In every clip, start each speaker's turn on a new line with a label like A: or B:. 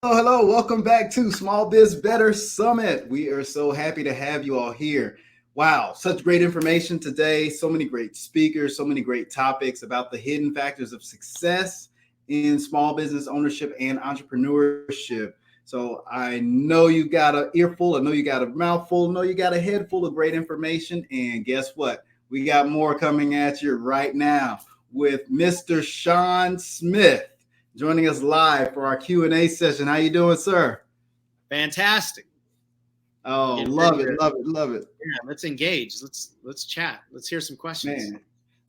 A: Hello. Welcome back to Small Biz Better Summit. We are so happy to have you all here. Wow, such great information today. So many great speakers, so many great topics about the hidden factors of success in small business ownership and entrepreneurship. So I know you got an earful, I know you got a mouthful, I know you got a head full of great information. And guess what? We got more coming at you right now with Mr. Sean Smith joining us live for our Q&A session. How you doing, sir?
B: Fantastic.
A: Oh, love it, love it, love it.
B: Yeah, let's engage. Let's chat. Let's hear some questions.
A: Man.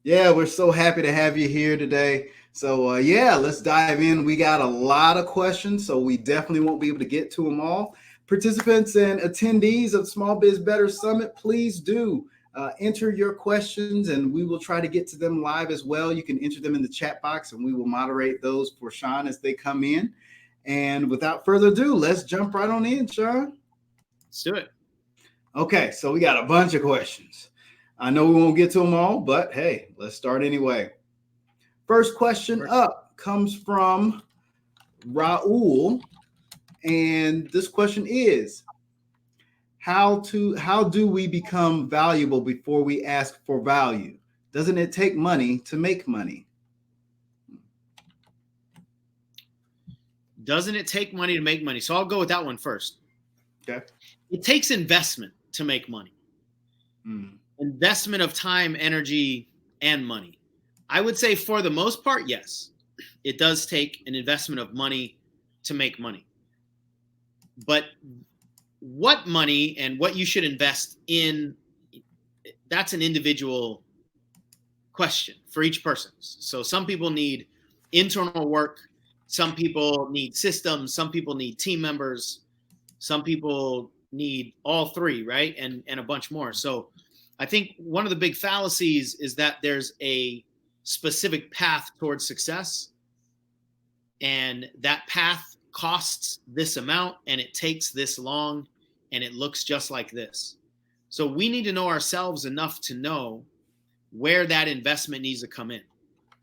A: Yeah, we're so happy to have you here today. So yeah, let's dive in. We got a lot of questions, so we definitely won't be able to get to them all. Participants and attendees of Small Biz Better Summit, please do enter your questions and we will try to get to them live as well. You can enter them in the chat box and we will moderate those for Sean as they come in. And without further ado, let's jump right on in, Sean.
B: Let's do it.
A: Okay, so we got a bunch of questions. I know we won't get to them all, but hey, let's start anyway. First question up comes from Raul. And this question is, how do we become valuable before we ask for value? Doesn't it take money to make money?
B: Doesn't it take money to make money? So I'll go with that one first.
A: Okay.
B: It takes investment to make money. Investment of time, energy, and money. I would say for the most part, yes, it does take an investment of money to make money. But what money and what you should invest in, that's an individual question for each person. So some people need internal work. Some people need systems. Some people need team members. Some people need all three, right? And a bunch more. So I think one of the big fallacies is that there's a specific path towards success, and that path costs this amount and it takes this long and it looks just like this. So we need to know ourselves enough to know where that investment needs to come in.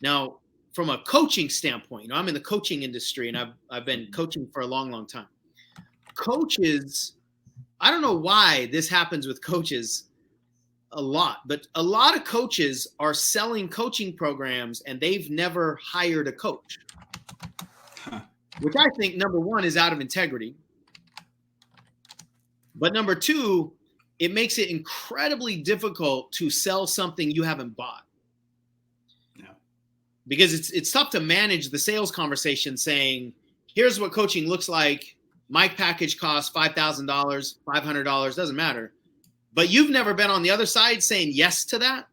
B: Now, from a coaching standpoint, I'm in the coaching industry and I've been coaching for a long, long time. Coaches, I don't know why this happens with coaches a lot, but a lot of coaches are selling coaching programs and they've never hired a coach, which I think, number one, is out of integrity. But number two, it makes it incredibly difficult to sell something you haven't bought.
A: Yeah.
B: Because it's tough to manage the sales conversation saying, here's what coaching looks like. My package costs $5,000, $500, doesn't matter. But you've never been on the other side saying yes to that.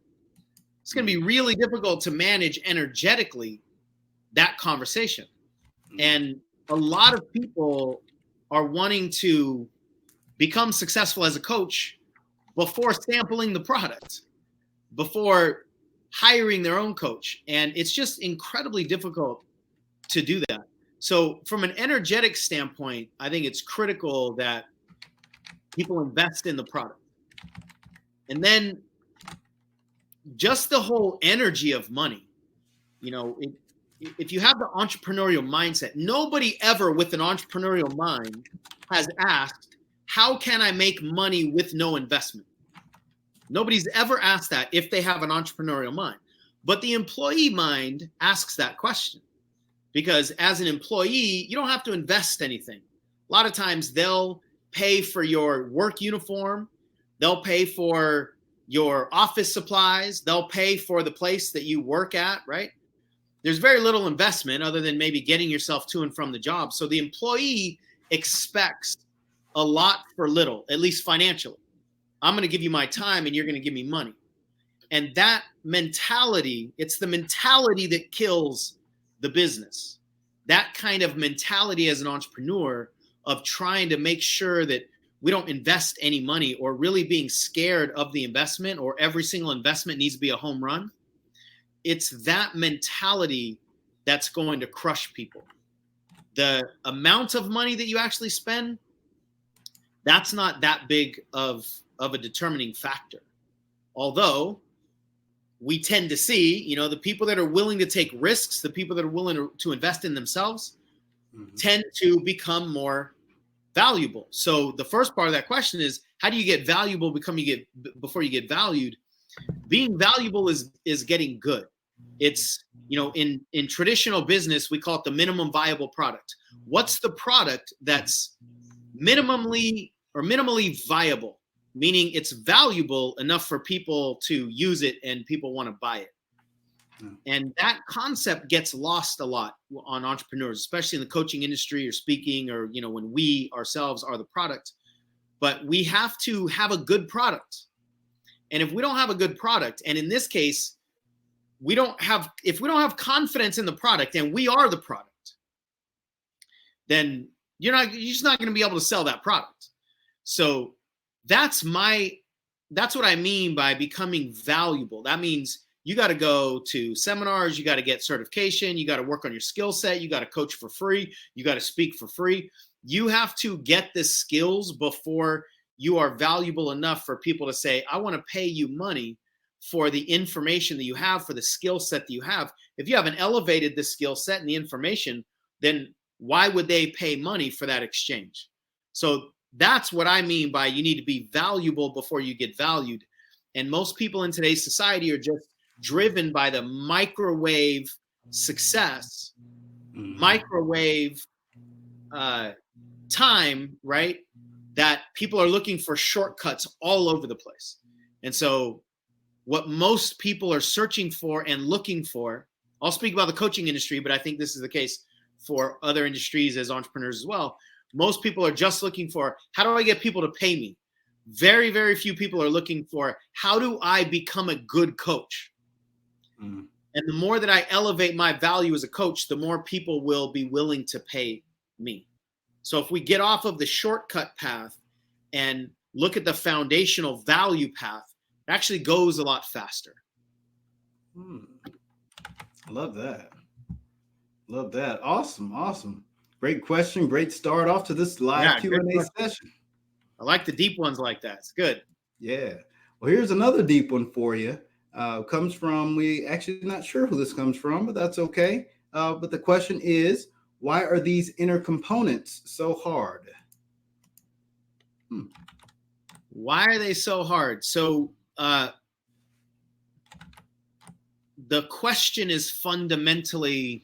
B: It's going to be really difficult to manage energetically that conversation. And a lot of people are wanting to become successful as a coach before sampling the product, before hiring their own coach. And it's just incredibly difficult to do that. So from an energetic standpoint, I think it's critical that people invest in the product. And then just the whole energy of money, if you have the entrepreneurial mindset, nobody ever with an entrepreneurial mind has asked, how can I make money with no investment? Nobody's ever asked that if they have an entrepreneurial mind. But the employee mind asks that question, because as an employee, you don't have to invest anything. A lot of times they'll pay for your work uniform. They'll pay for your office supplies. They'll pay for the place that you work at, right? There's very little investment other than maybe getting yourself to and from the job. So the employee expects a lot for little, at least financially. I'm going to give you my time and you're going to give me money. And that mentality, it's the mentality that kills the business. That kind of mentality as an entrepreneur of trying to make sure that we don't invest any money, or really being scared of the investment, or every single investment needs to be a home run. It's that mentality that's going to crush people. The amount of money that you actually spend, that's not that big of a determining factor. Although we tend to see, the people that are willing to take risks, the people that are willing to invest in themselves, tend to become more valuable. So the first part of that question is, how do you get valuable before you get valued? Being valuable is getting good. It's, in traditional business, we call it the minimum viable product. What's the product that's minimally viable, meaning it's valuable enough for people to use it and people want to buy it? And that concept gets lost a lot on entrepreneurs, especially in the coaching industry or speaking, or, when we ourselves are the product. But we have to have a good product. And if we don't have a good product, and in this case, if we don't have confidence in the product and we are the product, then you're just not going to be able to sell that product. So that's what I mean by becoming valuable. That means you got to go to seminars, you got to get certification, you got to work on your skill set, you got to coach for free, you got to speak for free. You have to get the skills before you are valuable enough for people to say, I want to pay you money for the information that you have, for the skill set that you have. If you haven't elevated the skill set and the information, then why would they pay money for that exchange? So that's what I mean by you need to be valuable before you get valued. And most people in today's society are just driven by the microwave success, microwave time, right? That people are looking for shortcuts all over the place. And so what most people are searching for and looking for, I'll speak about the coaching industry, but I think this is the case for other industries as entrepreneurs as well. Most people are just looking for, how do I get people to pay me? Very, very few people are looking for, how do I become a good coach? And the more that I elevate my value as a coach, the more people will be willing to pay me. So if we get off of the shortcut path and look at the foundational value path, it actually goes a lot faster.
A: Love that. Love that. Awesome. Great question. Great start off to this live Q&A session.
B: I like the deep ones like that. It's good.
A: Yeah. Well, here's another deep one for you. Comes from, we actually not sure who this comes from, but that's okay. But the question is, why are these inner components so hard?
B: Why are they so hard? So the question is fundamentally,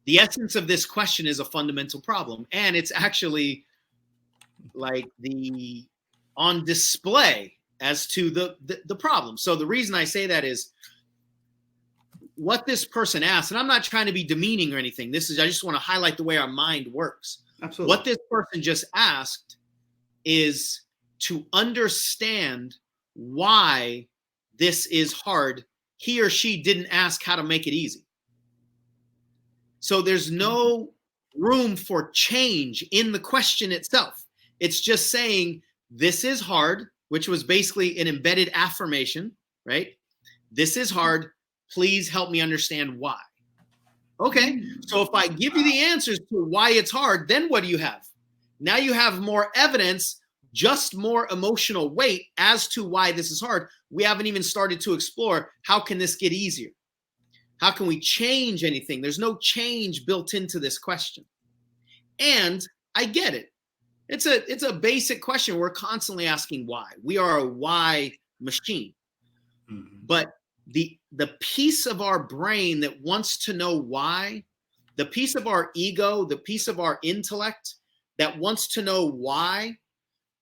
B: the essence of this question is a fundamental problem. And it's actually like on display as to the problem. So the reason I say that is what this person asked, and I'm not trying to be demeaning or anything. I just want to highlight the way our mind works.
A: Absolutely.
B: What this person just asked is to understand why this is hard. He or she didn't ask how to make it easy. So there's no room for change in the question itself. It's just saying, this is hard, which was basically an embedded affirmation, right? This is hard. Please help me understand why. Okay, so if I give you the answers to why it's hard, then what do you have? Now you have more evidence, just more emotional weight as to why this is hard. We haven't even started to explore, how can this get easier? How can we change anything? There's no change built into this question. And I get it. It's a basic question. We're constantly asking why. We are a why machine. But the piece of our brain that wants to know why, the piece of our ego, the piece of our intellect that wants to know why,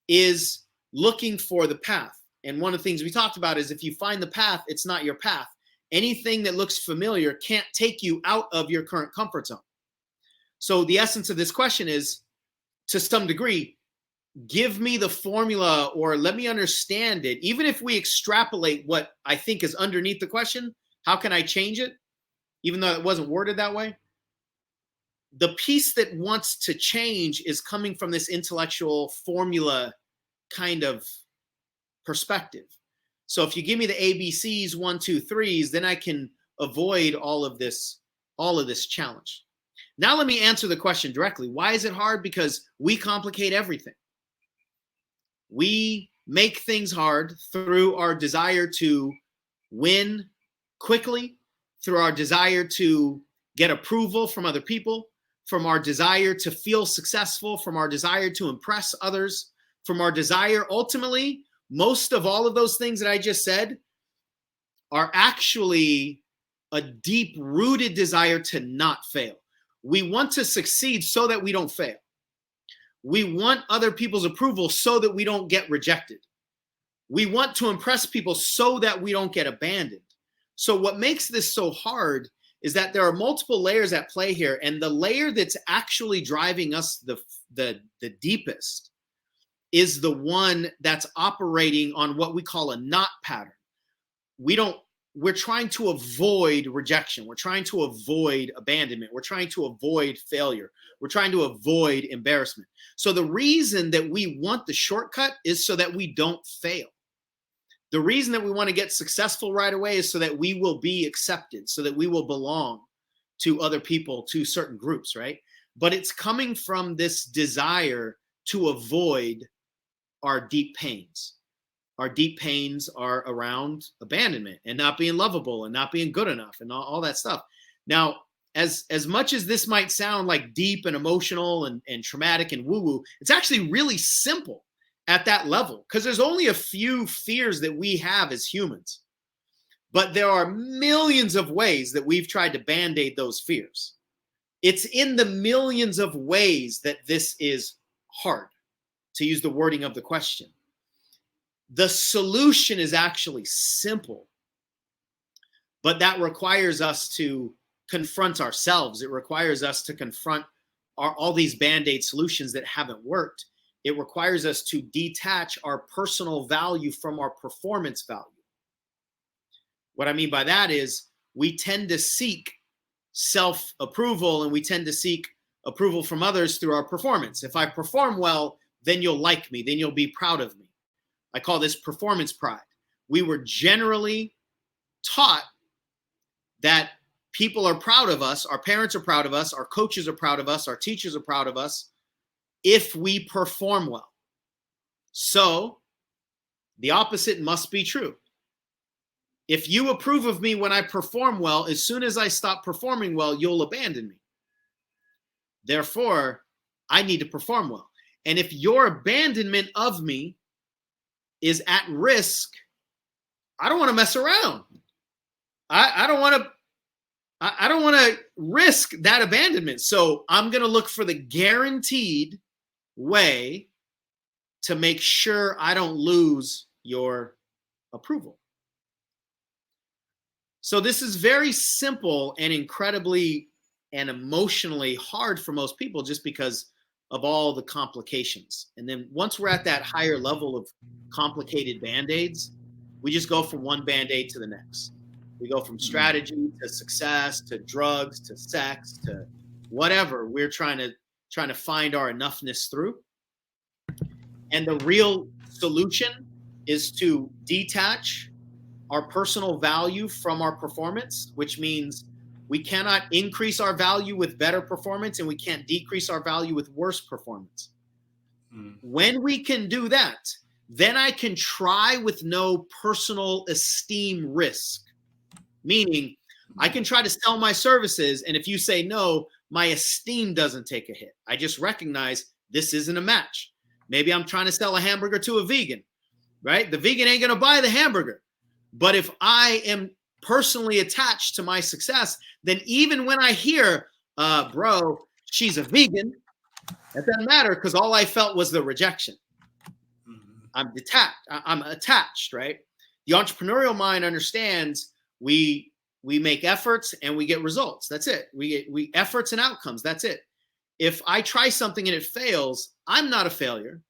B: is looking for the path. And one of the things we talked about is, if you find the path, it's not your path. Anything that looks familiar can't take you out of your current comfort zone. So the essence of this question is, to some degree, give me the formula, or let me understand it. Even if we extrapolate what I think is underneath the question, how can I change it? Even though it wasn't worded that way. The piece that wants to change is coming from this intellectual formula kind of perspective. So if you give me the ABCs, 1, 2, 3s, then I can avoid all of this challenge. Now let me answer the question directly. Why is it hard? Because we complicate everything. We make things hard through our desire to win quickly, through our desire to get approval from other people, from our desire to feel successful, from our desire to impress others, from our desire, ultimately, most of all of those things that I just said are actually a deep-rooted desire to not fail. We want to succeed so that we don't fail. We want other people's approval so that we don't get rejected. We want to impress people so that we don't get abandoned. So what makes this so hard is that there are multiple layers at play here, and the layer that's actually driving us the deepest is the one that's operating on what we call a not pattern. We're trying to avoid rejection. We're trying to avoid abandonment. We're trying to avoid failure. We're trying to avoid embarrassment. So the reason that we want the shortcut is so that we don't fail. The reason that we want to get successful right away is so that we will be accepted, so that we will belong to other people, to certain groups, right? But it's coming from this desire to avoid our deep pains. Our deep pains are around abandonment and not being lovable and not being good enough and all that stuff. Now, as much as this might sound like deep and emotional and traumatic and woo-woo, it's actually really simple at that level, because there's only a few fears that we have as humans. But there are millions of ways that we've tried to band-aid those fears. It's in the millions of ways that this is hard, to use the wording of the question. The solution is actually simple, but that requires us to confront ourselves. It requires us to confront all these band-aid solutions that haven't worked. It requires us to detach our personal value from our performance value. What I mean by that is we tend to seek self-approval and we tend to seek approval from others through our performance. If I perform well, then you'll like me, then you'll be proud of me. I call this performance pride. We were generally taught that people are proud of us, our parents are proud of us, our coaches are proud of us, our teachers are proud of us, if we perform well. So the opposite must be true. If you approve of me when I perform well, as soon as I stop performing well, you'll abandon me. Therefore, I need to perform well. And if your abandonment of me is at risk, I don't want to mess around. I don't want to risk that abandonment. So I'm going to look for the guaranteed way to make sure I don't lose your approval. So this is very simple and incredibly and emotionally hard for most people, just because of all the complications. And then once we're at that higher level of complicated band-aids, we just go from one band-aid to the next. We go from strategy to success to drugs to sex to whatever we're trying to find our enoughness through. And the real solution is to detach our personal value from our performance, which means we cannot increase our value with better performance and we can't decrease our value with worse performance. When we can do that, then I can try with no personal esteem risk. Meaning, I can try to sell my services, and if you say no, my esteem doesn't take a hit. I just recognize this isn't a match. Maybe I'm trying to sell a hamburger to a vegan, right? The vegan ain't going to buy the hamburger. But if I am personally attached to my success, then even when I hear, bro, she's a vegan, that doesn't matter because all I felt was the rejection. I'm attached, right? The entrepreneurial mind understands we make efforts and we get results. That's it. We efforts and outcomes. That's it. If I try something and it fails, I'm not a failure.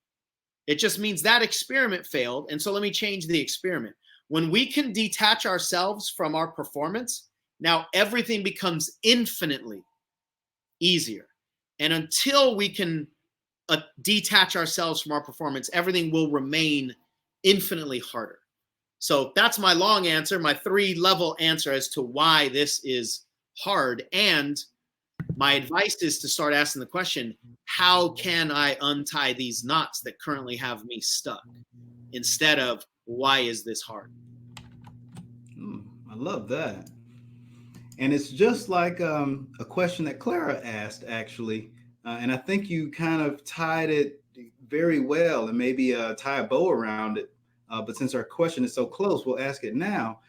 B: It just means that experiment failed. And so let me change the experiment. When we can detach ourselves from our performance, now everything becomes infinitely easier. And until we can detach ourselves from our performance, everything will remain infinitely harder. So that's my long answer, my 3-level answer as to why this is hard. And my advice is to start asking the question, how can I untie these knots that currently have me stuck? Instead of, why is this hard?
A: I love that. And it's just like a question that Clara asked, actually. And I think you kind of tied it very well and maybe tie a bow around it. But since our question is so close, we'll ask it now.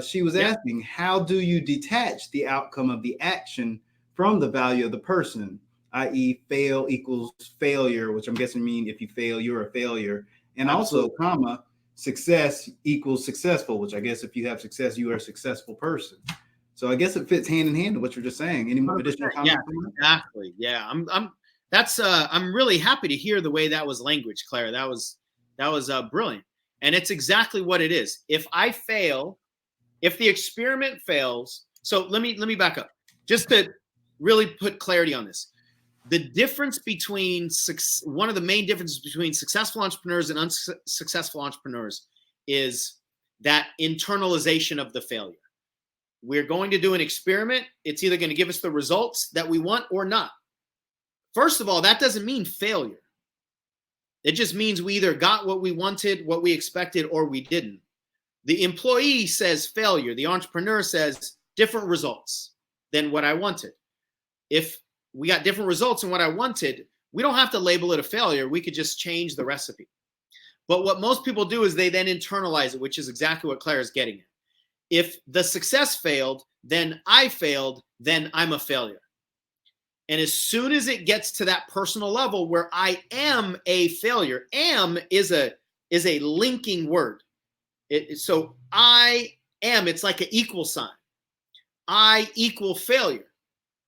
A: She was
B: Yeah.
A: asking, how do you detach the outcome of the action from the value of the person, i.e., fail equals failure, which I'm guessing mean if you fail, you're a failure. And also,
B: Absolutely.
A: comma, success equals successful, which I guess if you have success, you are a successful person. So I guess it fits hand in hand to what you're just saying. Any
B: 100%.
A: additional
B: Yeah,
A: comments on that?
B: exactly. Yeah. I'm really happy to hear the way that was language, Claire. That was brilliant. And it's exactly what it is. If I fail, if the experiment fails, so let me back up just to really put clarity on this. The difference between one of the main differences between successful entrepreneurs and unsuccessful entrepreneurs is that internalization of the failure. We're going to do an experiment. It's either going to give us the results that we want or not. First of all, that doesn't mean failure. It just means we either got what we wanted, what we expected, or we didn't. The employee says failure. The entrepreneur says different results than what I wanted. If we got different results than what I wanted, we don't have to label it a failure. We could just change the recipe. But what most people do is they then internalize it, which is exactly what Claire is getting at. If the success failed, then I failed, then I'm a failure. And as soon as it gets to that personal level where I am a failure, am is a linking word. So I am, it's like an equal sign. I equal failure.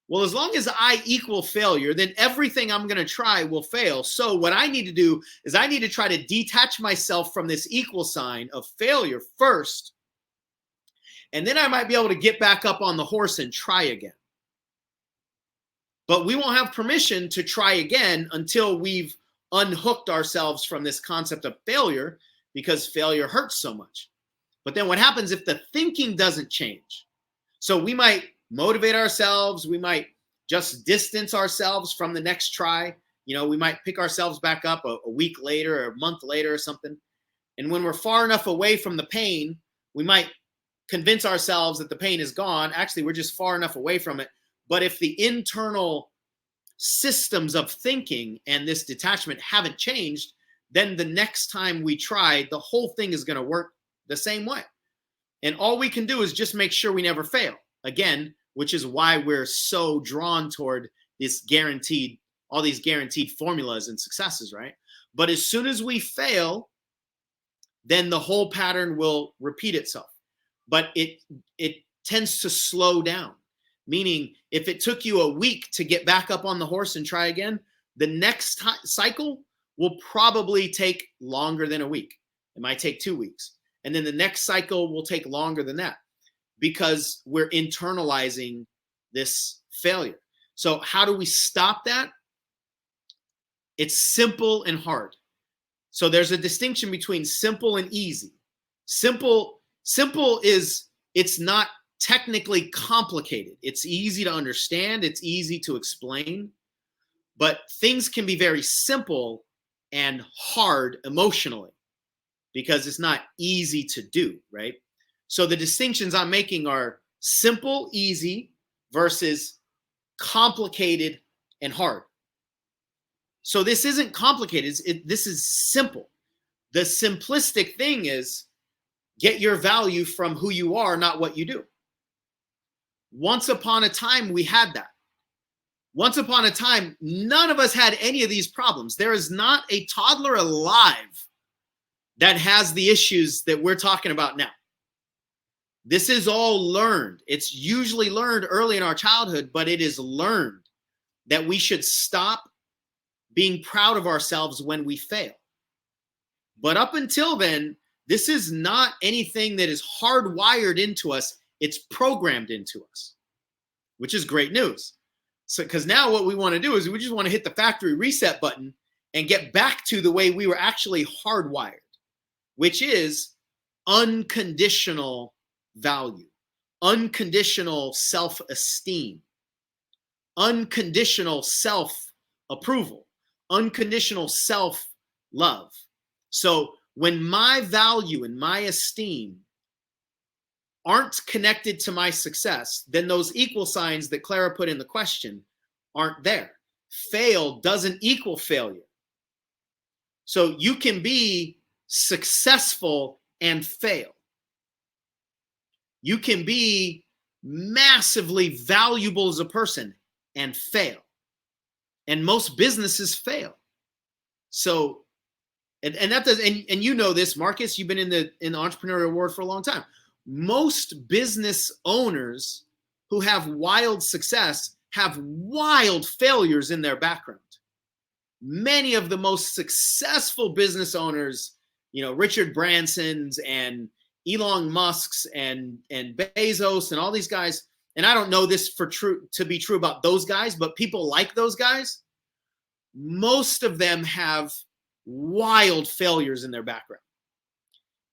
B: Well, as long as I equal failure, then everything I'm going to try will fail. So what I need to do is I need to try to detach myself from this equal sign of failure first. And then I might be able to get back up on the horse and try again. But we won't have permission to try again until we've unhooked ourselves from this concept of failure, because failure hurts so much. But then what happens if the thinking doesn't change? So we might motivate ourselves. We might just distance ourselves from the next try. We might pick ourselves back up a week later or a month later or something. And when we're far enough away from the pain, we might convince ourselves that the pain is gone. Actually, we're just far enough away from it. But if the internal systems of thinking and this detachment haven't changed, then the next time we try, the whole thing is going to work the same way. And all we can do is just make sure we never fail. Again, which is why we're so drawn toward all these guaranteed formulas and successes, right? But as soon as we fail, then the whole pattern will repeat itself. But it tends to slow down. Meaning, if it took you a week to get back up on the horse and try again, the next cycle will probably take longer than a week. It might take 2 weeks. And then the next cycle will take longer than that, because we're internalizing this failure. So how do we stop that? It's simple and hard. So there's a distinction between simple and easy. Simple is, it's not technically complicated. It's easy to understand. It's easy to explain. But things can be very simple and hard emotionally because it's not easy to do, right? So the distinctions I'm making are simple, easy versus complicated and hard. So this isn't complicated. This is simple. The simplistic thing is get your value from who you are, not what you do. Once upon a time, we had that. Once upon a time, none of us had any of these problems. There is not a toddler alive that has the issues that we're talking about now. This is all learned. It's usually learned early in our childhood, but it is learned that we should stop being proud of ourselves when we fail. But up until then, this is not anything that is hardwired into us. It's programmed into us, which is great news. So, because now what we want to do is we just want to hit the factory reset button and get back to the way we were actually hardwired, which is unconditional value, unconditional self-esteem, unconditional self-approval, unconditional self-love. So when my value and my esteem aren't connected to my success, then those equal signs that Clara put in the question aren't there. Fail doesn't equal failure. So you can be successful and fail. You can be massively valuable as a person and fail. And most businesses fail. So, and that does, and you know this, Marcus, you've been in the entrepreneurial world for a long time. Most business owners who have wild success have wild failures in their background. Many of the most successful business owners, Richard Branson's and Elon Musk's and Bezos and all these guys, and I don't know this to be true about those guys, but people like those guys, most of them have wild failures in their background.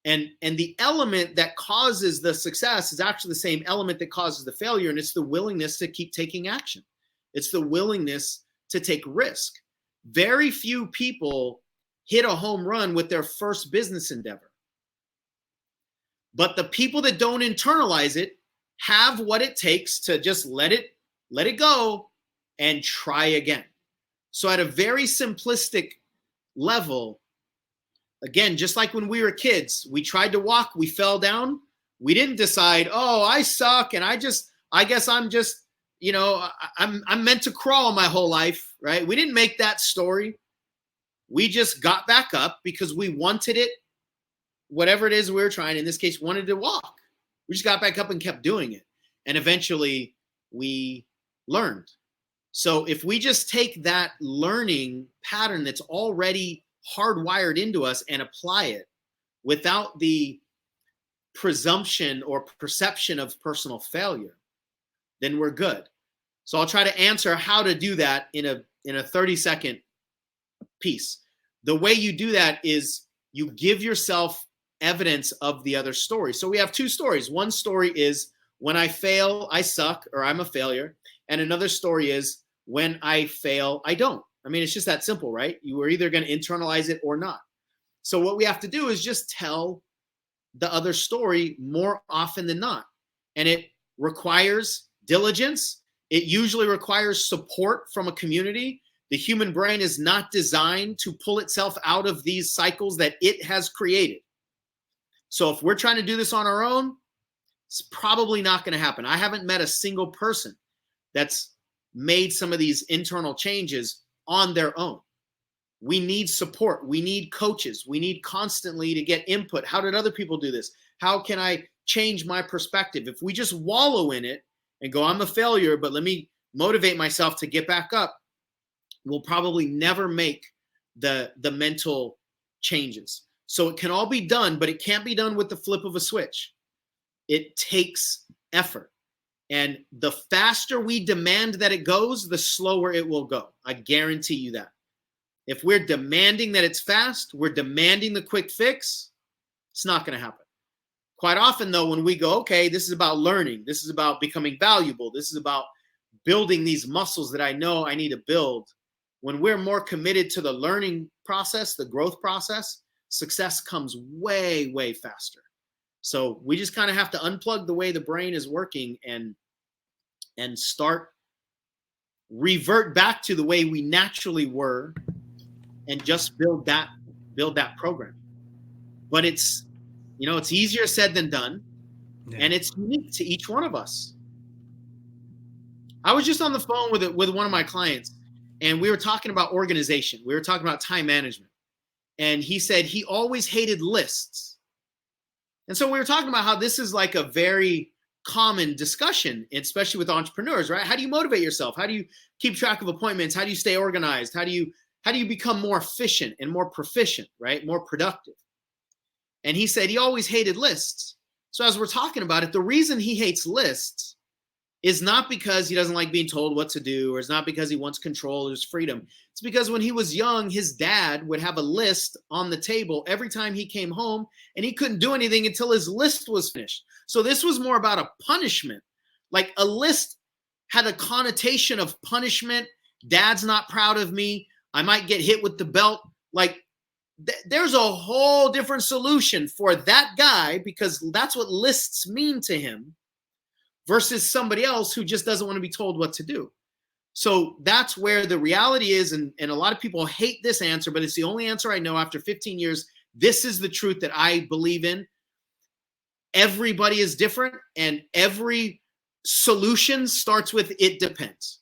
B: And the element that causes the success is actually the same element that causes the failure, and it's the willingness to keep taking action. It's the willingness to take risk. Very few people hit a home run with their first business endeavor. But the people that don't internalize it have what it takes to just let it go and try again. So at a very simplistic level, again, just like when we were kids, we tried to walk, we fell down. We didn't decide, oh, I suck, and I guess I'm just, I'm meant to crawl my whole life, right? We didn't make that story. We just got back up because we wanted it, whatever it is we were trying, in this case, wanted to walk. We just got back up and kept doing it. And eventually we learned. So if we just take that learning pattern that's already hardwired into us and apply it without the presumption or perception of personal failure, then we're good. So I'll try to answer how to do that in a 30-second piece. The way you do that is you give yourself evidence of the other story. So we have two stories. One story is when I fail, I suck, or I'm a failure. And another story is when I fail, I don't. I mean, it's just that simple, right? You are either going to internalize it or not. So what we have to do is just tell the other story more often than not. And it requires diligence. It usually requires support from a community. The human brain is not designed to pull itself out of these cycles that it has created. So if we're trying to do this on our own, it's probably not going to happen. I haven't met a single person that's made some of these internal changes on their own. We need support. We need coaches. We need constantly to get input. How did other people do this? How can I change my perspective? If we just wallow in it and go, I'm a failure, but let me motivate myself to get back up, we'll probably never make the mental changes. So it can all be done, but it can't be done with the flip of a switch. It takes effort. And the faster we demand that it goes, the slower it will go. I guarantee you that. If we're demanding that it's fast, we're demanding the quick fix, it's not going to happen. Quite often, though, when we go, okay, this is about learning, this is about becoming valuable, this is about building these muscles that I know I need to build, when we're more committed to the learning process, the growth process, success comes way, way faster. So we just kind of have to unplug the way the brain is working and revert back to the way we naturally were and just build that program. But it's easier said than done. Yeah. And it's unique to each one of us. I was just on the phone with one of my clients, and we were talking about organization. We were talking about time management. And he said he always hated lists. And so we were talking about how this is like a very common discussion, especially with entrepreneurs, right? How do you motivate yourself? How do you keep track of appointments? How do you stay organized? How do you become more efficient and more proficient, right? More productive. And he said he always hated lists. So as we're talking about it, the reason he hates lists is not because he doesn't like being told what to do, or it's not because he wants control or his freedom. It's because when he was young, his dad would have a list on the table every time he came home, and he couldn't do anything until his list was finished. So this was more about a punishment. Like a list had a connotation of punishment. Dad's not proud of me. I might get hit with the belt. Like there's a whole different solution for that guy, because that's what lists mean to him, versus somebody else who just doesn't want to be told what to do. So that's where the reality is. And a lot of people hate this answer, but it's the only answer I know after 15 years. This is the truth that I believe in. Everybody is different, and every solution starts with it depends.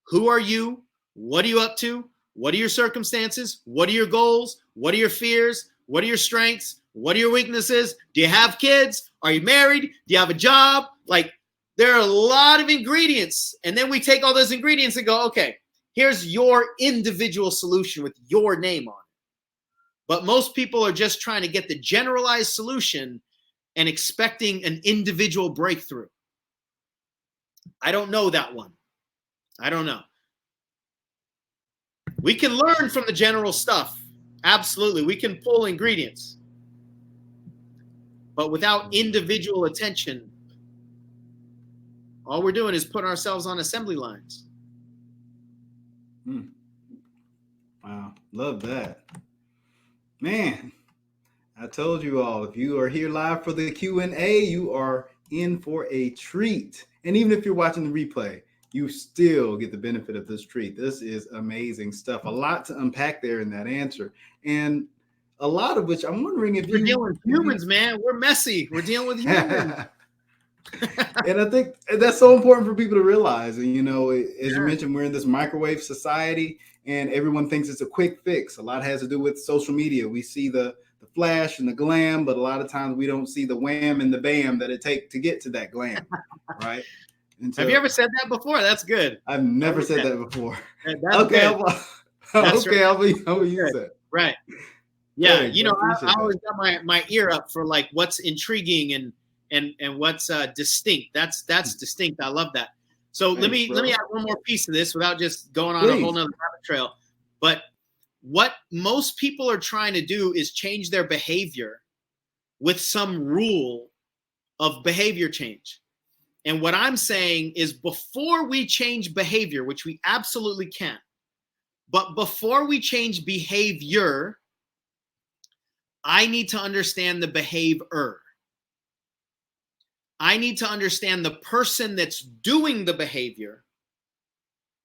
B: Who are you? What are you up to? What are your circumstances? What are your goals? What are your fears? What are your strengths? What are your weaknesses? Do you have kids? Are you married? Do you have a job? Like, there are a lot of ingredients. And then we take all those ingredients and go, okay, here's your individual solution with your name on it. But most people are just trying to get the generalized solution and expecting an individual breakthrough. I don't know that one. I don't know. We can learn from the general stuff. Absolutely. We can pull ingredients. But without individual attention, all we're doing is putting ourselves on assembly lines.
A: Wow. Love that. Man, I told you all, if you are here live for the Q&A, you are in for a treat. And even if you're watching the replay, you still get the benefit of this treat. This is amazing stuff. A lot to unpack there in that answer. And a lot of which I'm wondering if
B: we're dealing with humans, man. We're messy. We're dealing with humans.
A: And I think that's so important for people to realize. And, you know, as you mentioned, we're in this microwave society and everyone thinks it's a quick fix. A lot has to do with social media. We see the flash and the glam, but a lot of times we don't see the wham and the bam that it takes to get to that glam, right? So,
B: have you ever said that before? That's good.
A: I've never said that before.
B: That's
A: okay,
B: good.
A: I'll use that.
B: Right. Yeah,
A: Thanks,
B: you know, I always got my ear up for like what's intriguing and what's distinct. That's distinct. I love that. So let me add one more piece to this without just going on a whole nother rabbit trail. But what most people are trying to do is change their behavior with some rule of behavior change. And what I'm saying is, before we change behavior, which we absolutely can, but before we change behavior, I need to understand the behavior. I need to understand the person that's doing the behavior,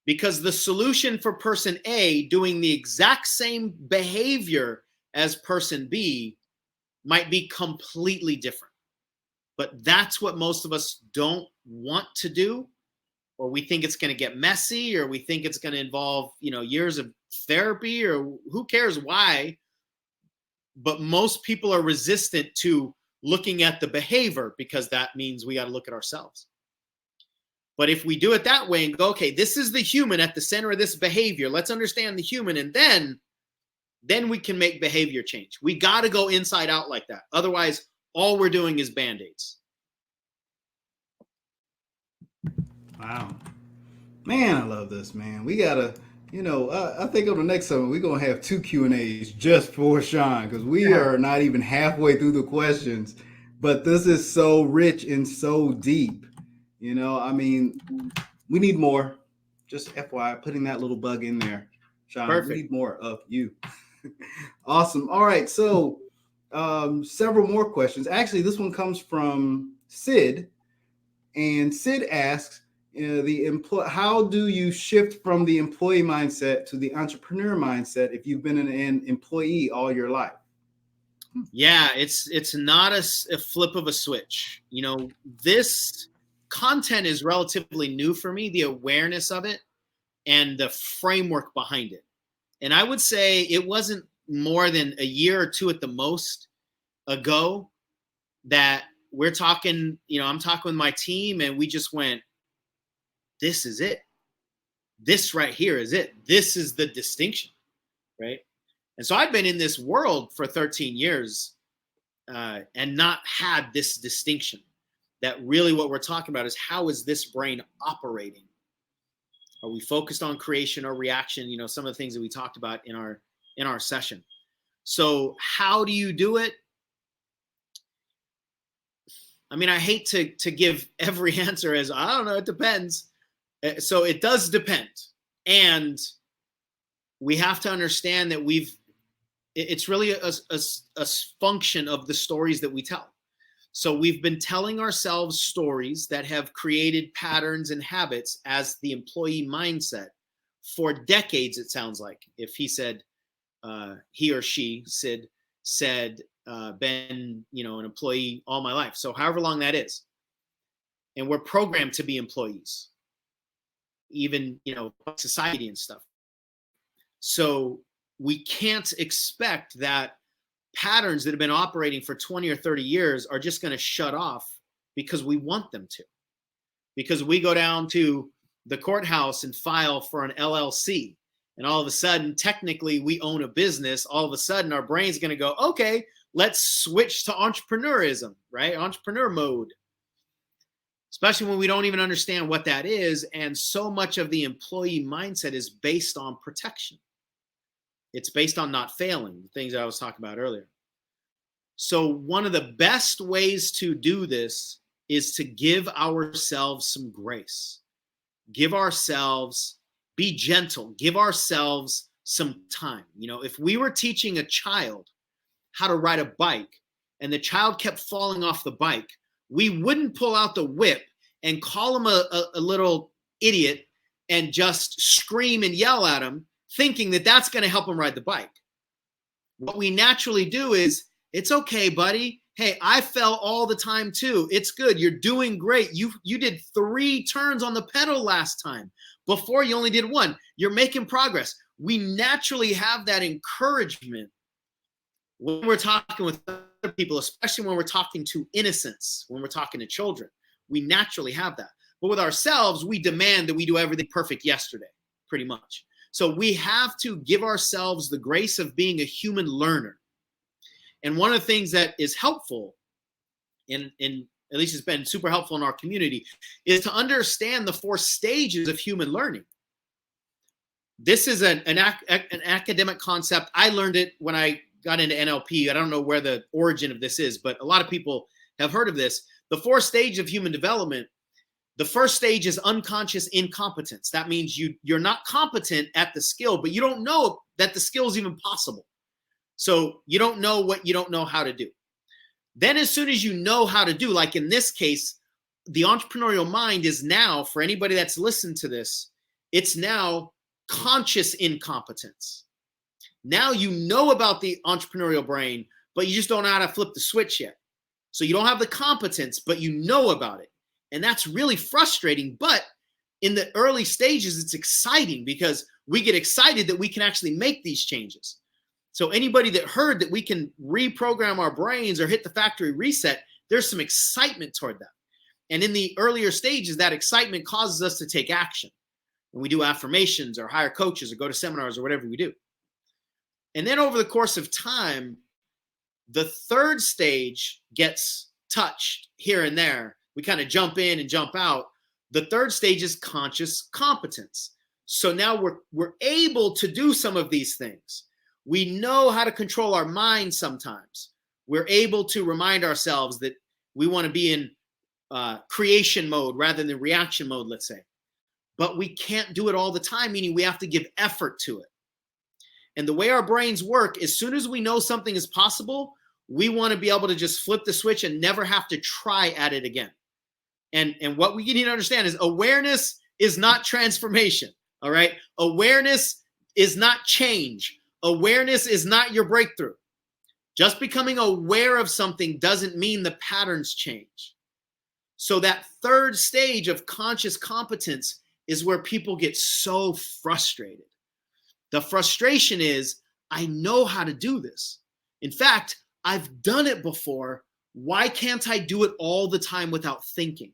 B: because the solution for person A doing the exact same behavior as person B might be completely different. But that's what most of us don't want to do, or we think it's going to get messy, or we think it's going to involve, you know, years of therapy, or who cares why. But most people are resistant to looking at the behavior, because that means we got to look at ourselves. But if we do it that way and go, okay, this is the human at the center of this behavior, let's understand the human, and then we can make behavior change. We got to go inside out like that. Otherwise, all we're doing is Band-Aids.
A: Wow. Man, I love this, man. We got to, you know, I think on the next summit, we're going to have 2 Q&As just for Sean, because we are not even halfway through the questions. But this is so rich and so deep. You know, I mean, we need more. Just FYI, putting that little bug in there. Sean, Perfect. We need more of you. Awesome. All right. So several more questions. Actually, this one comes from Sid. And Sid asks, how do you shift from the employee mindset to the entrepreneur mindset if you've been an employee all your life?
B: Yeah, it's not a flip of a switch. You know, this content is relatively new for me, the awareness of it and the framework behind it. And I would say it wasn't more than a year or two at the most ago that we're talking, you know, I'm talking with my team and we just went, this is it. This right here is it. This is the distinction, right? And so I've been in this world for 13 years and not had this distinction. That really what we're talking about is, how is this brain operating? Are we focused on creation or reaction? You know, some of the things that we talked about in our session. So how do you do it? I mean, I hate to give every answer as, I don't know, it depends. So it does depend. And we have to understand that we've It's really a function of the stories that we tell. So we've been telling ourselves stories that have created patterns and habits as the employee mindset for decades, it sounds like. If he said, he or she said, been, an employee all my life. So however long that is. And we're programmed to be employees, even, society and stuff. So we can't expect that patterns that have been operating for 20 or 30 years are just going to shut off because we want them to. Because we go down to the courthouse and file for an LLC, and all of a sudden, technically, we own a business. All of a sudden, our brain's going to go, okay, let's switch to entrepreneurism, right? Entrepreneur mode. Especially when we don't even understand what that is. And so much of the employee mindset is based on protection. It's based on not failing, the things I was talking about earlier. So one of the best ways to do this is to give ourselves some grace. Give ourselves, be gentle, give ourselves some time. If we were teaching a child how to ride a bike and the child kept falling off the bike, we wouldn't pull out the whip and call him a little idiot and just scream and yell at him, thinking that that's going to help him ride the bike. What we naturally do is, it's okay, buddy. Hey, I fell all the time too. It's good. You're doing great. You did 3 turns on the pedal last time. Before you only did 1. You're making progress. We naturally have that encouragement when we're talking with other people, especially when we're talking to innocents, when we're talking to children. We naturally have that. But with ourselves, we demand that we do everything perfect yesterday, pretty much. So we have to give ourselves the grace of being a human learner. And one of the things that is helpful, and at least it's been super helpful in our community, is to understand the 4 stages of human learning. This is an academic concept. I learned it when I got into NLP. I don't know where the origin of this is, but a lot of people have heard of this. The 4 stages of human development. The first stage is unconscious incompetence. That means you're not competent at the skill, but you don't know that the skill is even possible. So you don't know what you don't know how to do. Then as soon as you know how to do, like in this case, the entrepreneurial mind is now, for anybody that's listened to this, it's now conscious incompetence. Now you know about the entrepreneurial brain, but you just don't know how to flip the switch yet. So you don't have the competence, but you know about it. And that's really frustrating. But in the early stages, it's exciting because we get excited that we can actually make these changes. So anybody that heard that we can reprogram our brains or hit the factory reset, there's some excitement toward that. And in the earlier stages, that excitement causes us to take action. When we do affirmations or hire coaches or go to seminars or whatever we do. And then over the course of time, the 3rd stage gets touched here and there. We kind of jump in and jump out. The 3rd stage is conscious competence. So now we're able to do some of these things. We know how to control our mind sometimes. We're able to remind ourselves that we want to be in creation mode rather than reaction mode, let's say. But we can't do it all the time, meaning we have to give effort to it. And the way our brains work, as soon as we know something is possible, we want to be able to just flip the switch and never have to try at it again. And what we need to understand is awareness is not transformation, all right? Awareness is not change. Awareness is not your breakthrough. Just becoming aware of something doesn't mean the patterns change. So that 3rd stage of conscious competence is where people get so frustrated. The frustration is, I know how to do this. In fact, I've done it before. Why can't I do it all the time without thinking?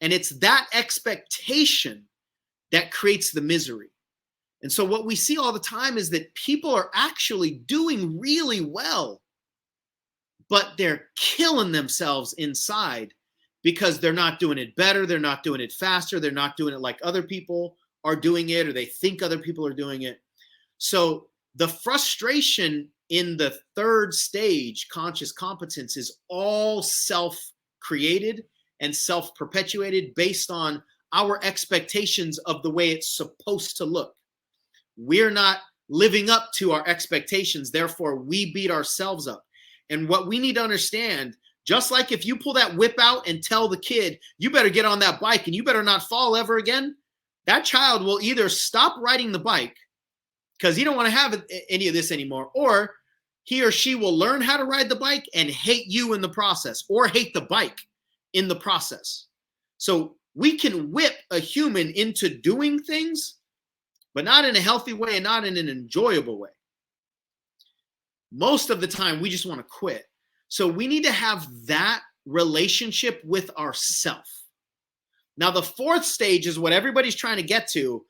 B: And it's that expectation that creates the misery. And so what we see all the time is that people are actually doing really well, but they're killing themselves inside because they're not doing it better. They're not doing it faster. They're not doing it like other people are doing it, or they think other people are doing it. So the frustration in the 3rd stage, conscious competence, is all self-created and self-perpetuated based on our expectations of the way it's supposed to look. We're not living up to our expectations. Therefore, we beat ourselves up. And what we need to understand, just like if you pull that whip out and tell the kid, you better get on that bike and you better not fall ever again, that child will either stop riding the bike because he don't want to have any of this anymore, or he or she will learn how to ride the bike and hate you in the process, or hate the bike in the process. So we can whip a human into doing things, but not in a healthy way and not in an enjoyable way. Most of the time, we just want to quit. So we need to have that relationship with ourselves. Now, the fourth stage is what everybody's trying to get to.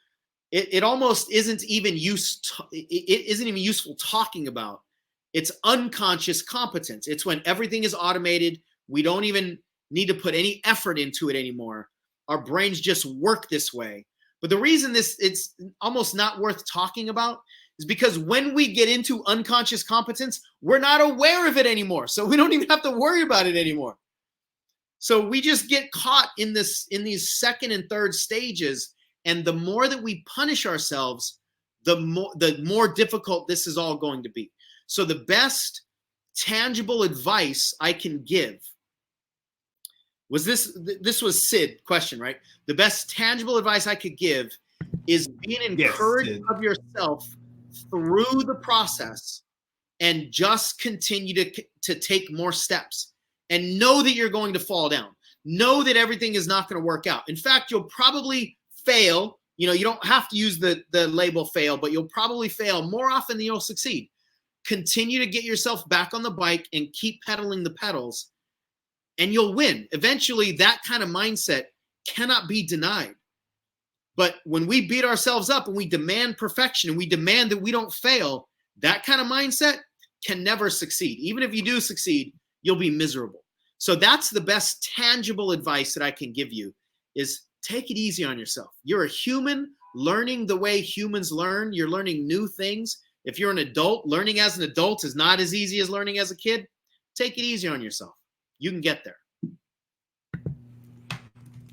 B: It almost isn't even useful talking about. It's unconscious competence. It's when everything is automated. We don't even need to put any effort into it anymore. Our brains just work this way. But the reason it's almost not worth talking about is because when we get into unconscious competence, we're not aware of it anymore. So we don't even have to worry about it anymore. So we just get caught in these second and third stages. And the more that we punish ourselves, the more difficult this is all going to be. So the best tangible advice I can give was this was Sid question, right? The best tangible advice I could give is be an encouragement of yourself through the process and just continue to take more steps and know that you're going to fall down. Know that everything is not going to work out. In fact, you'll probably fail. You know, you don't have to use the label fail, but you'll probably fail more often than you'll succeed. Continue to get yourself back on the bike and keep pedaling the pedals, and you'll win. Eventually, that kind of mindset cannot be denied. But when we beat ourselves up and we demand perfection and we demand that we don't fail, that kind of mindset can never succeed. Even if you do succeed, you'll be miserable. So that's the best tangible advice that I can give you is take it easy on yourself. You're a human learning the way humans learn. You're learning new things. If you're an adult, learning as an adult is not as easy as learning as a kid. Take it easy on yourself. You can get there.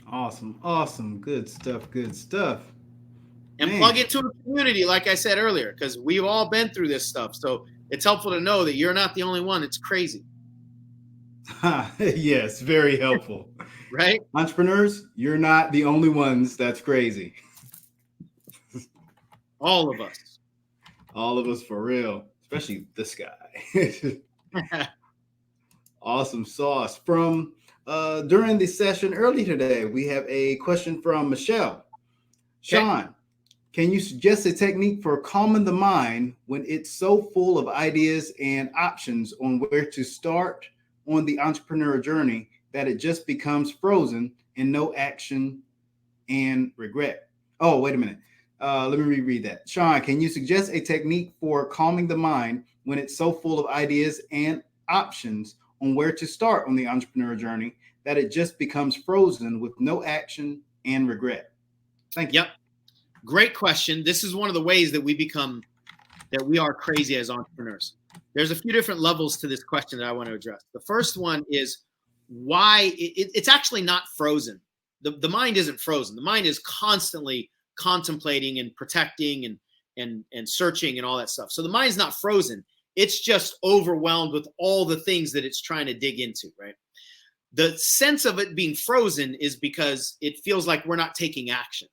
A: Awesome. Good stuff.
B: And plug into a community, like I said earlier, because we've all been through this stuff. So it's helpful to know that you're not the only one. It's crazy.
A: Yes, very helpful.
B: Right?
A: Entrepreneurs, you're not the only ones that's crazy.
B: All of us.
A: All of us for real, especially this guy. Awesome sauce. From during the session early today, we have a question from Michelle. Sean, can you suggest a technique for calming the mind when it's so full of ideas and options on where to start on the entrepreneur journey that it just becomes frozen and no action and regret? Oh, wait a minute. Let me reread that. Sean, can you suggest a technique for calming the mind when it's so full of ideas and options on where to start on the entrepreneur journey that it just becomes frozen with no action and regret? Thank you.
B: Yep. Great question. This is one of the ways that we are crazy as entrepreneurs. There's a few different levels to this question that I want to address. The first one is why it's actually not frozen. The mind isn't frozen. The mind is constantly contemplating and protecting and searching and all that stuff. So the mind's not frozen. It's just overwhelmed with all the things that it's trying to dig into, right? The sense of it being frozen is because it feels like we're not taking action.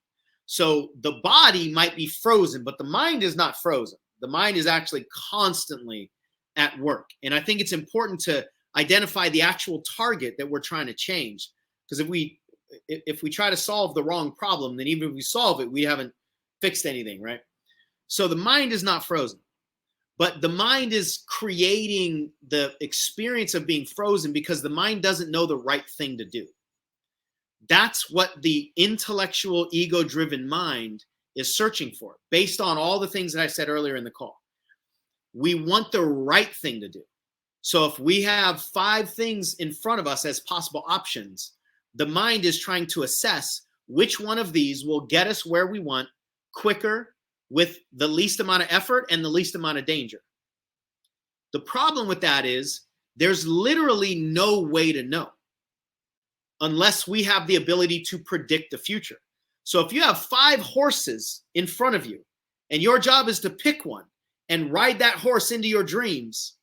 B: So the body might be frozen, but the mind is not frozen. The mind is actually constantly at work. And I think it's important to identify the actual target that we're trying to change. Because if we try to solve the wrong problem, then even if we solve it, we haven't fixed anything, right? So the mind is not frozen, but the mind is creating the experience of being frozen because the mind doesn't know the right thing to do. That's what the intellectual, ego-driven mind is searching for, based on all the things that I said earlier in the call. We want the right thing to do. So if we have 5 things in front of us as possible options, the mind is trying to assess which one of these will get us where we want quicker with the least amount of effort and the least amount of danger. The problem with that is there's literally no way to know unless we have the ability to predict the future. So if you have 5 horses in front of you and your job is to pick one and ride that horse into your dreams,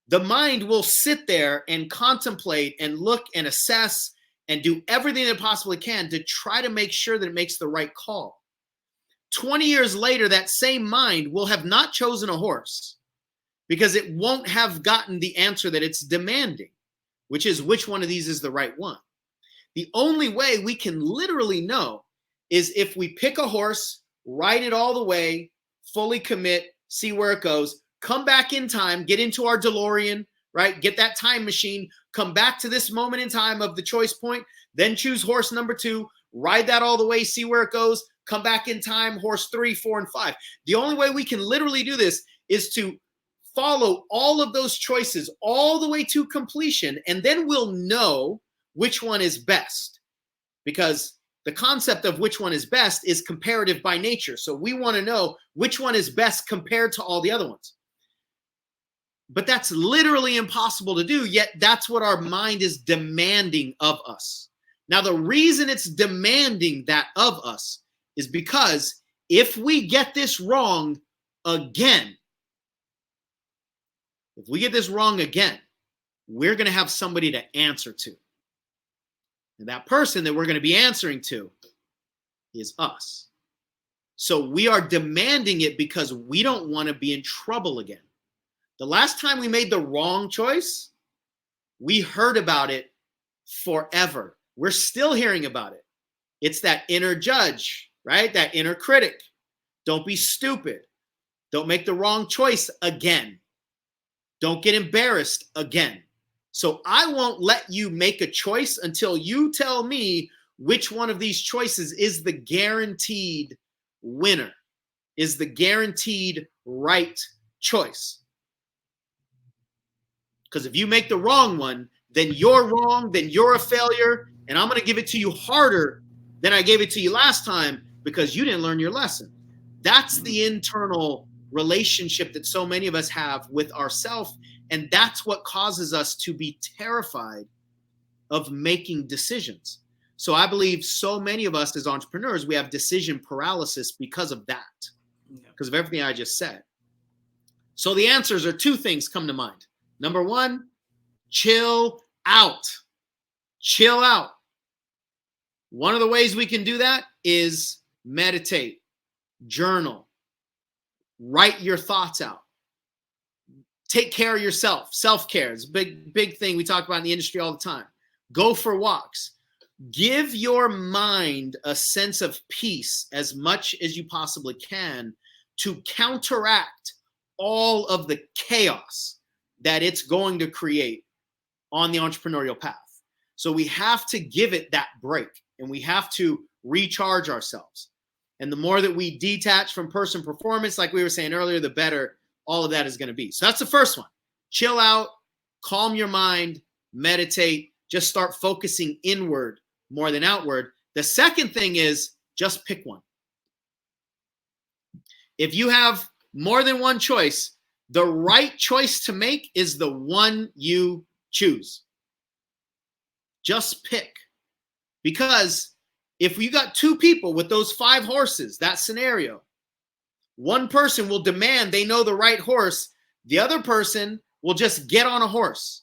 B: the mind will sit there and contemplate and look and assess and do everything it possibly can to try to make sure that it makes the right call. 20 years later, that same mind will have not chosen a horse because it won't have gotten the answer that it's demanding, which is which one of these is the right one. The only way we can literally know is if we pick a horse, ride it all the way, fully commit, see where it goes, come back in time, get into our DeLorean, right? Get that time machine, come back to this moment in time of the choice point, then choose horse number 2, ride that all the way, see where it goes, come back in time, horse 3, 4, and 5. The only way we can literally do this is to follow all of those choices all the way to completion, and then we'll know which one is best, because the concept of which one is best is comparative by nature. So we want to know which one is best compared to all the other ones. But that's literally impossible to do, yet that's what our mind is demanding of us. Now, the reason it's demanding that of us is because if we get this wrong again, we're going to have somebody to answer to. And that person that we're going to be answering to is us. So we are demanding it because we don't want to be in trouble again. The last time we made the wrong choice, we heard about it forever. We're still hearing about it. It's that inner judge, right? That inner critic. Don't be stupid. Don't make the wrong choice again. Don't get embarrassed again. So I won't let you make a choice until you tell me which one of these choices is the guaranteed winner, is the guaranteed right choice. Because if you make the wrong one, then you're wrong, then you're a failure, and I'm going to give it to you harder than I gave it to you last time because you didn't learn your lesson. That's the internal relationship that so many of us have with ourselves, and that's what causes us to be terrified of making decisions. So I believe so many of us as entrepreneurs, we have decision paralysis because of that, because of everything I just said. So the answers are 2 things come to mind. Number 1, chill out. Chill out. One of the ways we can do that is meditate, journal, write your thoughts out. Take care of yourself. Self-care is a big thing we talk about in the industry all the time. Go for walks. Give your mind a sense of peace as much as you possibly can to counteract all of the chaos that it's going to create on the entrepreneurial path. So we have to give it that break, and we have to recharge ourselves. And the more that we detach from person performance, like we were saying earlier, the better all of that is going to be. So that's the first one. Chill out, calm your mind, meditate, just start focusing inward more than outward. The second thing is just pick one. If you have more than one choice, the right choice to make is the one you choose. Just pick. Because if you got 2 people with those 5 horses, that scenario, one person will demand they know the right horse. The other person will just get on a horse.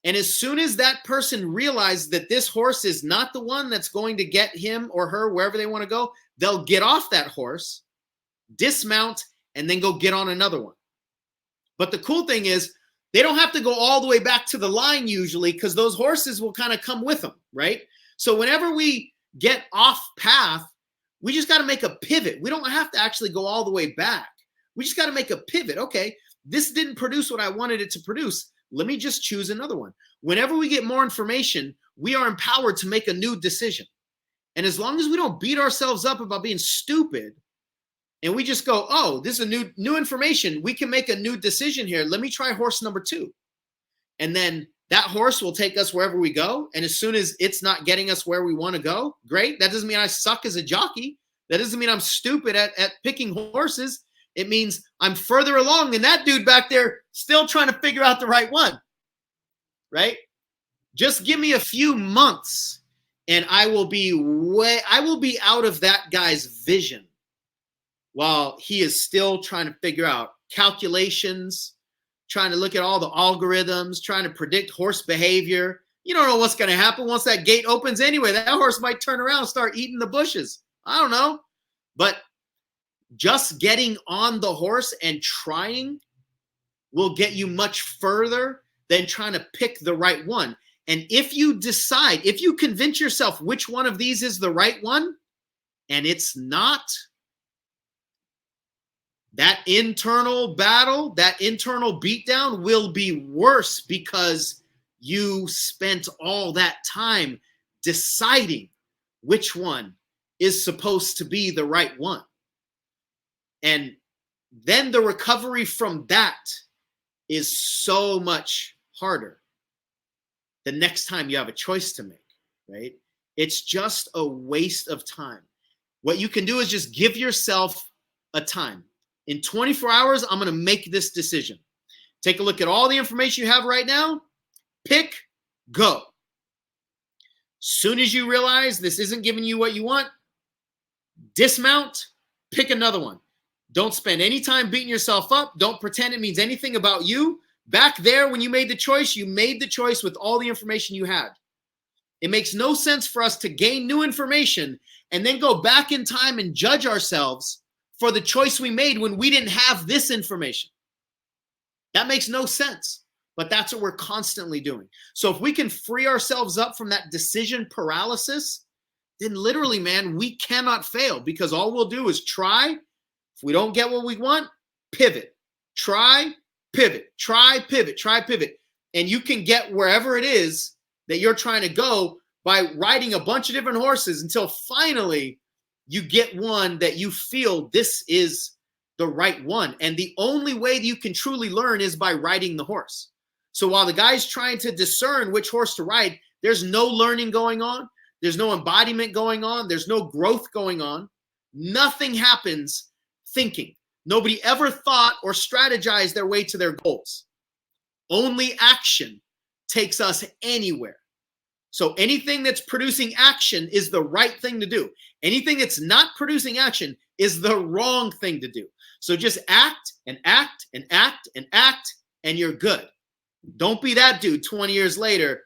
B: And as soon as that person realizes that this horse is not the one that's going to get him or her wherever they want to go, they'll get off that horse, dismount, and then go get on another one. But the cool thing is they don't have to go all the way back to the line usually, because those horses will kind of come with them, right? So whenever we get off path, we just got to make a pivot. We don't have to actually go all the way back. We just got to make a pivot. Okay, this didn't produce what I wanted it to produce. Let me just choose another one. Whenever we get more information, we are empowered to make a new decision. And as long as we don't beat ourselves up about being stupid, and we just go, oh, this is a new information, we can make a new decision here. Let me try horse number 2. And then that horse will take us wherever we go. And as soon as it's not getting us where we want to go, great. That doesn't mean I suck as a jockey. That doesn't mean I'm stupid at picking horses. It means I'm further along than that dude back there still trying to figure out the right one, right? Just give me a few months and I will be out of that guy's vision. while he is still trying to figure out calculations, trying to look at all the algorithms, trying to predict horse behavior. You don't know what's going to happen once that gate opens anyway. That horse might turn around and start eating the bushes. I don't know. But just getting on the horse and trying will get you much further than trying to pick the right one. And if you decide, if you convince yourself which one of these is the right one, and it's not, that internal battle, that internal beatdown will be worse because you spent all that time deciding which one is supposed to be the right one. And then the recovery from that is so much harder the next time you have a choice to make, right? It's just a waste of time. What you can do is just give yourself a time. In 24 hours, I'm going to make this decision. Take a look at all the information you have right now. Pick, go. Soon as you realize this isn't giving you what you want, dismount, pick another one. Don't spend any time beating yourself up. Don't pretend it means anything about you. Back there, when you made the choice with all the information you had. It makes no sense for us to gain new information and then go back in time and judge ourselves for the choice we made when we didn't have this information. That makes no sense, but that's what we're constantly doing. So if we can free ourselves up from that decision paralysis, then literally, man, we cannot fail, because all we'll do is try. If we don't get what we want, pivot. Try, pivot. Try, pivot. Try, pivot. And you can get wherever it is that you're trying to go by riding a bunch of different horses until finally you get one that you feel this is the right one. And the only way that you can truly learn is by riding the horse. So while the guy's trying to discern which horse to ride, there's no learning going on. There's no embodiment going on. There's no growth going on. Nothing happens thinking. Nobody ever thought or strategized their way to their goals. Only action takes us anywhere. So anything that's producing action is the right thing to do. Anything that's not producing action is the wrong thing to do. So just act and act and act and act, and you're good. Don't be that dude 20 years later.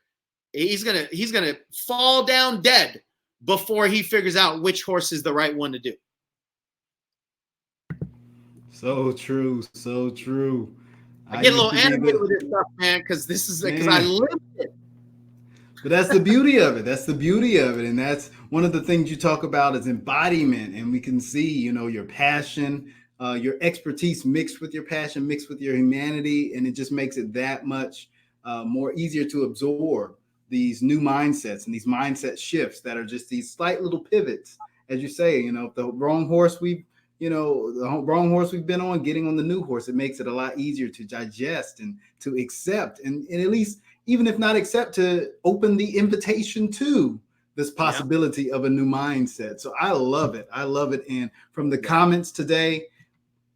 B: He's gonna fall down dead before he figures out which horse is the right one to do.
A: So true, so true.
B: I get a little animated with this stuff, man, because I lived it.
A: But that's the beauty of it. That's the beauty of it. And that's one of the things you talk about is embodiment. And we can see, your passion, your expertise mixed with your passion, mixed with your humanity. And it just makes it that much more easier to absorb these new mindsets and these mindset shifts that are just these slight little pivots. As you say, the wrong horse we've been on, getting on the new horse, it makes it a lot easier to digest and to accept. And at least, even if not accept, to open the invitation to this possibility of a new mindset. So I love it. I love it. And from the comments today,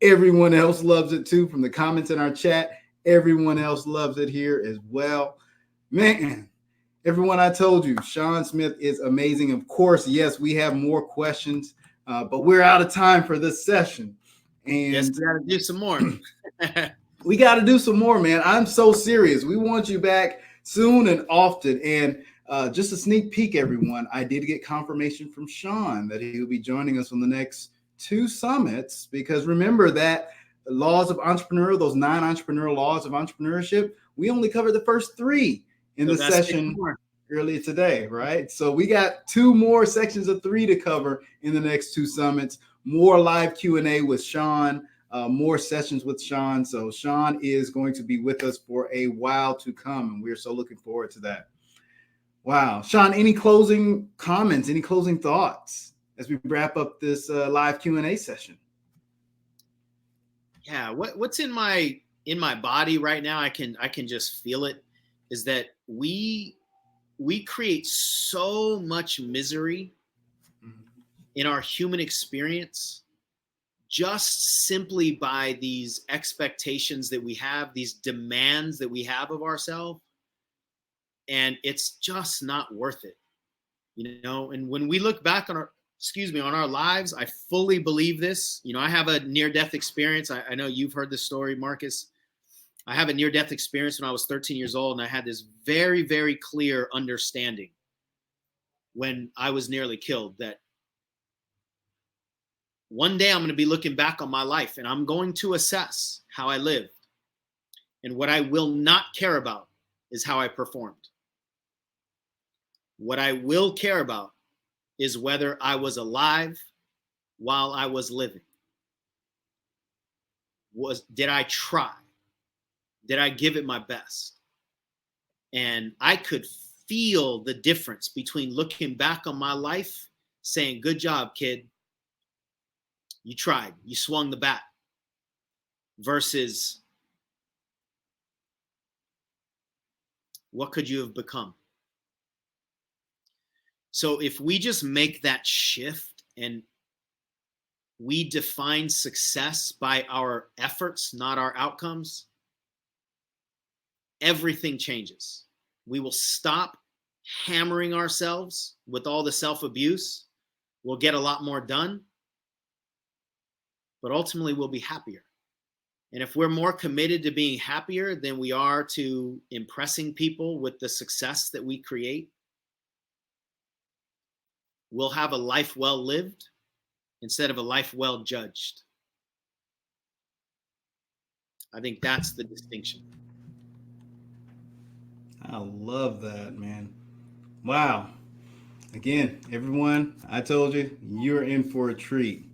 A: everyone else loves it too. From the comments in our chat, everyone else loves it here as well. Man, everyone, I told you, Sean Smith is amazing. Of course, yes, we have more questions, but we're out of time for this session. And
B: yes, we got to do some more.
A: We got to do some more, man. I'm so serious. We want you back soon and often. And just a sneak peek, everyone, I did get confirmation from Sean that he will be joining us on the next 2 summits, because remember that the laws of entrepreneur, those 9 entrepreneurial laws of entrepreneurship, we only covered the first 3 in the session earlier today, right? So we got 2 more sections of 3 to cover in the next 2 summits, more live Q&A with Sean, more sessions with Sean. So Sean is going to be with us for a while to come, and we're so looking forward to that. Wow. Sean, any closing comments, any closing thoughts as we wrap up this live Q&A session?
B: Yeah, what's in my body right now, I can just feel it, is that we create so much misery in our human experience just simply by these expectations that we have, these demands that we have of ourselves. And it's just not worth it, And when we look back on on our lives. I fully believe this. You know, I have a near-death experience. I know you've heard this story, Marcus. I have a near-death experience when I was 13 years old, and I had this very, very clear understanding when I was nearly killed that one day I'm going to be looking back on my life and I'm going to assess how I lived. And what I will not care about is how I performed. What I will care about is whether I was alive while I was living. Did I try? Did I give it my best? And I could feel the difference between looking back on my life saying, good job, kid. You tried, you swung the bat, versus what could you have become? So if we just make that shift and we define success by our efforts, not our outcomes, everything changes. We will stop hammering ourselves with all the self-abuse. We'll get a lot more done, but ultimately we'll be happier. And if we're more committed to being happier than we are to impressing people with the success that we create, we'll have a life well lived instead of a life well judged. I think that's the distinction.
A: I love that, man. Wow. Again, everyone, I told you, you're in for a treat.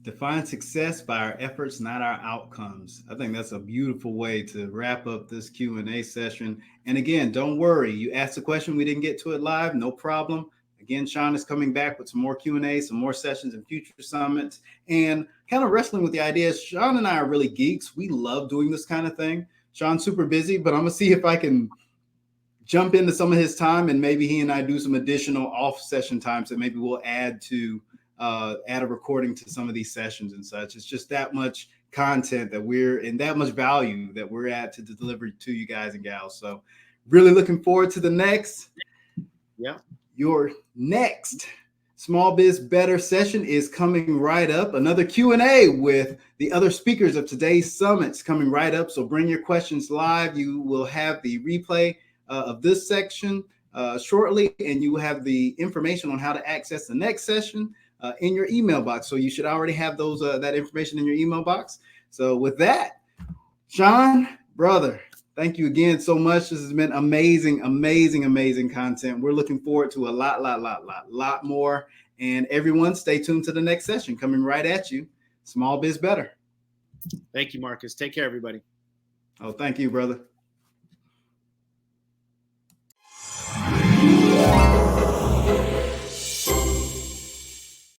A: Define success by our efforts, not our outcomes. I think that's a beautiful way to wrap up this Q&A session. And again, don't worry. You asked a question, we didn't get to it live, no problem. Again, Sean is coming back with some more Q&A, some more sessions and future summits, and kind of wrestling with the ideas. Sean and I are really geeks. We love doing this kind of thing. Sean's super busy, but I'm going to see if I can jump into some of his time, and maybe he and I do some additional off session times that maybe we'll add a recording to some of these sessions and such. It's just that much content that we're in, that much value that we're at to deliver to you guys and gals. So really looking forward to the next.
B: Yeah.
A: Your next Small Biz Better session is coming right up. Another Q&A with the other speakers of today's summits coming right up. So bring your questions live. You will have the replay of this section shortly, and you will have the information on how to access the next session in your email box. So you should already have those that information in your email box. So with that, Sean, brother, thank you again so much. This has been amazing, amazing, amazing content. We're looking forward to a lot more. And everyone, stay tuned to the next session coming right at you. Small Biz Better.
B: Thank you, Marcus. Take care, everybody.
A: Oh, thank you, brother.